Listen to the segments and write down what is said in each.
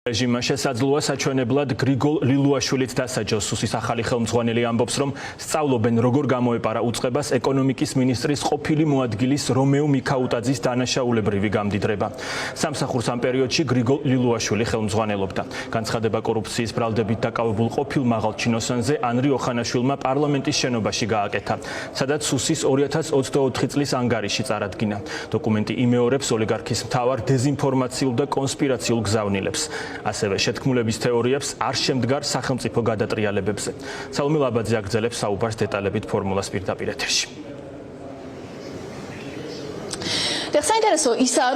რეჟიმმა შესაძლოა საჩვენებლად გრიგოლ ლილუაშვილით დასაჯოს. სუსის ახალი ხელმძღვანელი ამბობს, რომ სწავლობენ როგორ გამოეპარა უწყებას ეკონომიკის მინისტრის ყოფილი მოადგილის რომეო მიქაუტაძის დანაშაულებრივი გამდიდრება. სამსახურს ამ პერიოდში გრიგოლ ლილუაშვილი ხელმძღვანელობდა. განცხადება კორუფციის ბრალდებით დაკავებულ ყოფილ მაღალ ჩინოსანზე ანრი ოხანაშვილმა პარლამენტის შენობაში გააკეთა, სადაც სუსის 2024 წლის ანგარიში წარადგინა. დოკუმენტი იმეორებს ოლიგარქის მთავარ დეზინფორმაციულ და კონსპირაციულ გზავნილებს. ასევე შეთქმულების თეორიებს არ შემდგარ სახელმწიფო გადატრიალებებზე. სალომე ლაბაძე აგრძელებს საუბარს დეტალებით ფორმულას პირდაპირ ეთერში. საინტერესო ისაა,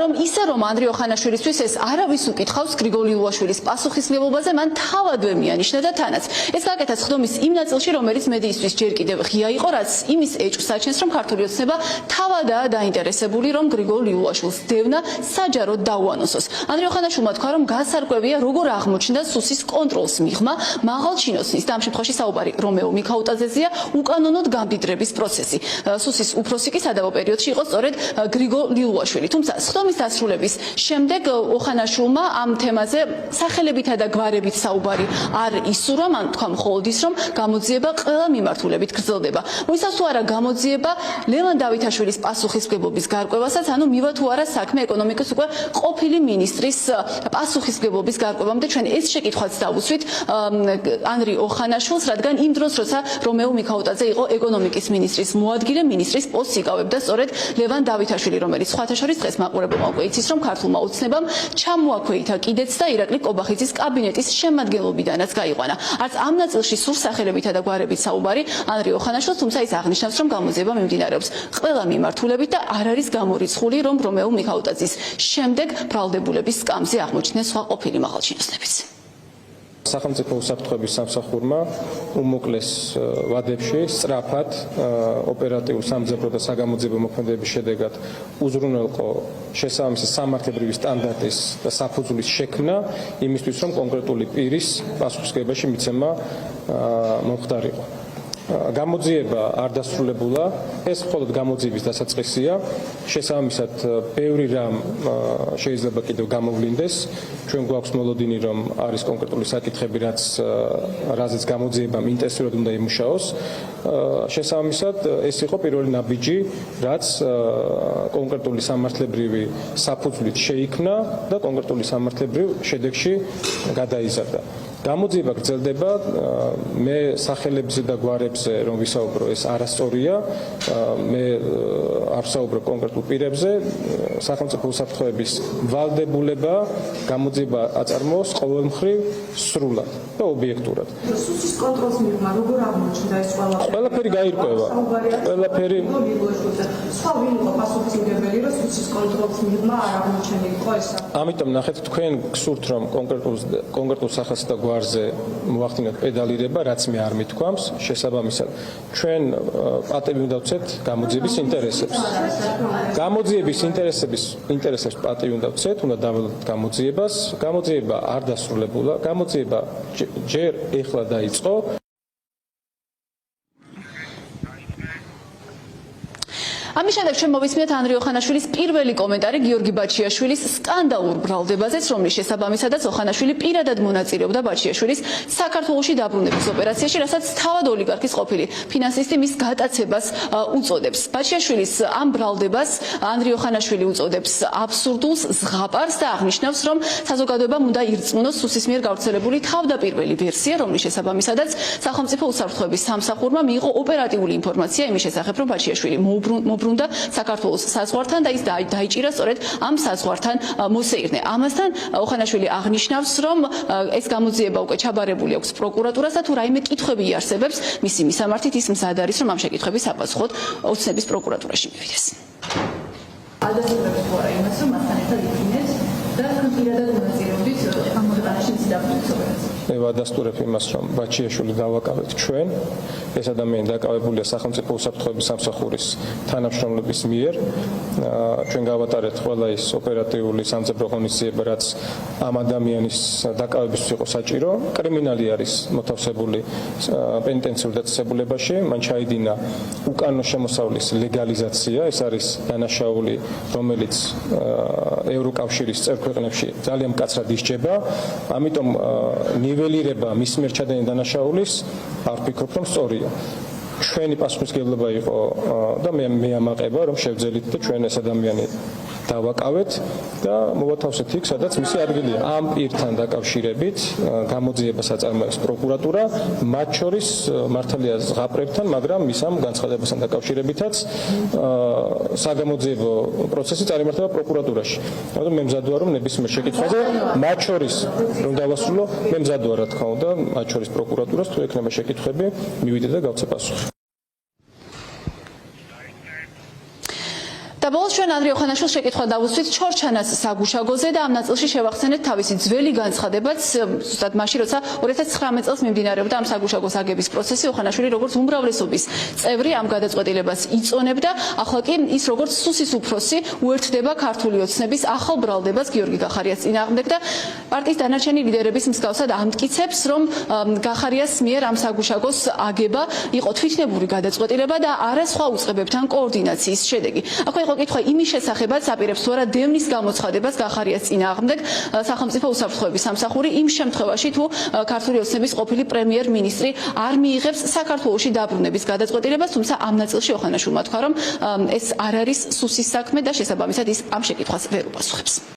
რომ ანდრი ოხანაშვილისთვის ეს არავის უკითხავს გრიგოლ ლილუაშვილის პასუხისმგებლობაზე, მან თავადვე მიანიშნა და თანაც. ეს გაკეთა სხდომის იმ ნაწილში, რომელიც მედიისთვის ჯერ კიდევ ღია იყო, რაც იმის ეჭვს აჩენს, რომ ქართული ოცნება თავადაა დაინტერესებული, რომ გრიგოლ ლილუაშვილს დევნა საჯაროდ დაუანოსოს. ანდრი ოხანაშვილმა თქვა, რომ გასარკვევია, როგორ აღმოჩნდა სუსის კონტროლს მიღმა მაღალ ჩინოსნის და ამ შემთხვევაში საუბარი რომეო მიქაუტაძეზეა უკანონოდ გამდიდრების პროცესი. სუსის უფროსი კი სადავო პერიოდში იყო სწორედ გრიგოლ ლილუაშვილი. თუმცა სხდომის დასრულების შემდეგ ოხანაშვილმა ამ თემაზე სახელებითა და გვარებით საუბარი არ ისურვა, მან თქვა მხოლოდ ის, რომ გამოძიება ყველა მიმართულებით გრძელდება. მოიცავს თუ არა გამოძიება ლევან დავითაშვილის პასუხისმგებლობის გარკვევასაც, ანუ მივა თუ არა საქმე ეკონომიკის უკვე ყოფილი მინისტრის პასუხისმგებლობის გარკვევამდე. ჩვენ ეს შეკითხვაც დავუსვით ანრი ოხანაშვილს, რადგან იმ დროს, როცა რომეო მიქაუტაძე იყო ეკონომიკის მინისტრის მოადგილე, მინისტრის პოსტს იკავებდა სწორედ ლევან დავითაშვილი, რომელიც სხვათა შორის დღეს მაყურებელმა უკვე იცის, რომ ქართულმა ოცნებამ ჩამოაქვეითა კიდეც და ირაკლი კობახიძის კაბინეტის შემადგენლობიდანაც გაიყვანა. არც ამ ნაწილში სულ სახელებითა და გვარებით საუბარი ანრი ოხანაშვილს, თუმცა ის აღნიშნავს, რომ გამოძიება მიმდინარეობს ყველა მიმართულებით და არ არის გამორიცხული, რომ რომეო მიქაუტაძის შემდეგ ბრალდებულების სკამზე აღმოჩნდნენ სხვა ყოფილი მაღალჩინოსნებიც. სახელმწიფო უსაფრთხოების სამსახურმა უმოკლეს ვადებში სწრაფად ოპერატიულ სამძებრო და საგამოძიებო მოქმედებების შედეგად უზრუნველყო შესაბამისი სამართლებრივი სტანდარტის და საფუძვლის შექმნა იმისთვის, რომ კონკრეტული პირის პასუხისმგებლობაში მიცემა მომხდარიყო. გამოძიება არ დასრულებულა, ეს მხოლოდ გამოძიების დასაწყისია. შესაბამისად, ბევრი რამ შეიძლება კიდევ გამოვლინდეს. ჩვენ გვაქვს მოლოდინი, რომ არის კონკრეტული საკითხები, რაზეც გამოძიებამ ინტენსიურად უნდა იმუშაოს. შესაბამისად, ეს იყო პირველი ნაბიჯი, რაც კონკრეტული სამართლებრივი საფუძვლით შეიქმნა და კონკრეტული სამართლებრივ შედეგში გადაიზარდა. გამოძიება გრძელდება, მე სახელებზე და გვარებზე რომ ვისაუბრო, ეს არასწორია, მე არ ვსაუბრობ კონკრეტულ პირებზე, სახელმწიფო უსაფრთხოების ვალდებულება გამოძიება აწარმოოს ყოველმხრივ სრულად და ობიექტურად. სუსის კონტროლს მიღმა როგორ აღმოჩნდა ეს ყველაფერი გაირკვევა. ყველაფერი სხვა ვინ იყო პასუხისმგებელი, რომ სუსის კონტროლს მიღმა არ აღმოჩენილიყო ეს? ამიტომ ნახეთ, თქვენ გსურთ, რომ კონკრეტულ სახელს და გვარზე მოახდინოთ პედალირება, რაც მე არ მithქვამს, შესაბამისად ჩვენ პატივი უნდა ვცეთ გამოძიების ინტერესებს. გამოძიების ინტერესებს პატივი უნდა ვცეთ, უნდა დავალოთ გამოძიებას. გამოძიება არ დასრულებულა, გამოძიება ჯერ ეხლა დაიწყო. ამის შემდეგ ჩვენ მოვისმინეთ ანრი ოხანაშვილის პირველი კომენტარი გიორგი ბაჩიაშვილის სკანდალურ ბრალდებაზეც, რომლის შესაბამისადაც ოხანაშვილი პირადად მონაწილეობდა ბაჩიაშვილის საქართველოში დაბრუნების ოპერაციაში, რასაც თავად ოლიგარქის ყოფილი ფინანსისტი მის გატაცებას უწოდებს. ბაჩიაშვილის ამ ბრალდებას ანრი ოხანაშვილი უწოდებს აბსურდულს, ზღაპარს და აღნიშნავს, რომ საზოგადოებამ უნდა ირწმუნოს სუსის მიერ გავრცელებული თავდაპირველი ვერსია, რომლის შესაბამისადაც სახელმწიფო უსაფრთხოების სამსახურმა მიიღო ოპერატიული ინფორმაცია იმის შესახებ, რომ ბაჩიაშვილი მოbrunda საქართველოს საზღვართან და ის დაიჭირა სწორედ ამ საზღვართან მოსეირნე. ამასთან ოხანაშვილი აღნიშნავს, რომ ეს გამოძიება უკვე ჩაბარებული აქვს პროკურატურას და თუ რაიმე კითხვები იარსებებს მისი მისამართით, ის მზად არის, რომ ამ შეკითხვების საპასუხოდ ოცნების პროკურატურაში მივიდეს. ადასტურებს თუ არა იმას, რომ მასთან ერთად იქნეს და პირადად მონაწილეობით ამ მოთხოვნაში დაბრუნების ოპერაციაში. მე ვადასტურებ იმას, რომ ბაჩიაშვილი დავაკავეთ ჩვენ. ეს ადამიანი დაკავებულია სახელმწიფო უსაფრთხოების სამსახურის თანამშრომლების მიერ. ჩვენ გავატარეთ ყველა ის ოპერატიული სამძებრო ღონისძიება, რაც ამ ადამიანის დაკავებისთვის იყო საჭირო. კრიმინალი არის მოთავსებული პენიტენციურ დაწესებულებაში, მან ჩაიდინა უკანონო შემოსავლის ლეგალიზაცია, ეს არის დანაშაული, რომელიც ევროკავშირის წევრ ქვეყნებში ძალიან მკაცრად ისჯება, ამიტომ ნიველირება მის მიერ ჩადენილი დანაშაულის არ ვფიქრობ, რომ სწორია. ჩვენი პასუხისმგებლობა იყო და მე ამაყება, რომ შევძელით და ჩვენ ეს ადამიანი დავაკავეთ და მოვათავსეთ იქ, სადაც მისი ადგილია. ამ პირთან დაკავშირებით გამოძიებას აწარმოებს პროკურატურა, მათ შორის მართალია ზღაპრებთან, მაგრამ მის ამ განცხადებასთან დაკავშირებითაც საგამოძიებო პროცესი წარიმართება პროკურატურაში. ამიტომ მე მზად ვარ, რომ ნებისმიერ შეკითხვაზე, მათ შორის რომ დავასრულო, მე მზად ვარ, რა თქმა უნდა, მათ შორის პროკურატურას თუ ექნება შეკითხვები, მივიდე და გავცე პასუხი. და ბოლოს ჩვენ ანდრიო ხანაშვილს შეკითხვა დავუსვით ჩორჩანას საგუშაგოზე და ამ ნაწილში შევახსენეთ თავისი ძველი განცხადებაც, ზუსტად მაშინ, როცა 2019 წელს მიმდინარეობდა ამ საგუშაგოს აგების პროცესი, ხანაშვილი როგორც უმრავლესობის წევრი ამ გადაწყვეტილებას იწონებდა, ახლა კი ის როგორც სუსის უფროსი უერთდება ქართული ოცნების ახალ ბრალდებას გიორგი გახარიას წინააღმდეგ და პარტიის დანარჩენი ლიდერების მსგავსად ამტკიცებს, რომ გახარიას მიერ ამ საგუშაგოს აგება იყო თვითნებური გადაწყვეტილება და არა სხვა უწყებებთან კოორდინაციის შედეგი. ახლა იყო კითხვა იმის შესახებაც აპირებს თუ არა დევნის გამოცხადებას გახარიას წინააღმდეგ სახელმწიფო უსაფრთხოების სამსახური იმ შემთხვევაში თუ ქართული ოცნების ყოფილი პრემიერ-მინისტრი არ მიიღებს საქართველოში დაბრუნების გადაწყვეტილებას, თუმცა ამ ნაწილში ოხანაშვილმა თქვა, რომ ეს არ არის სუსის საქმე და შესაბამისად ის ამ შეკითხვას ვერ უპასუხებს.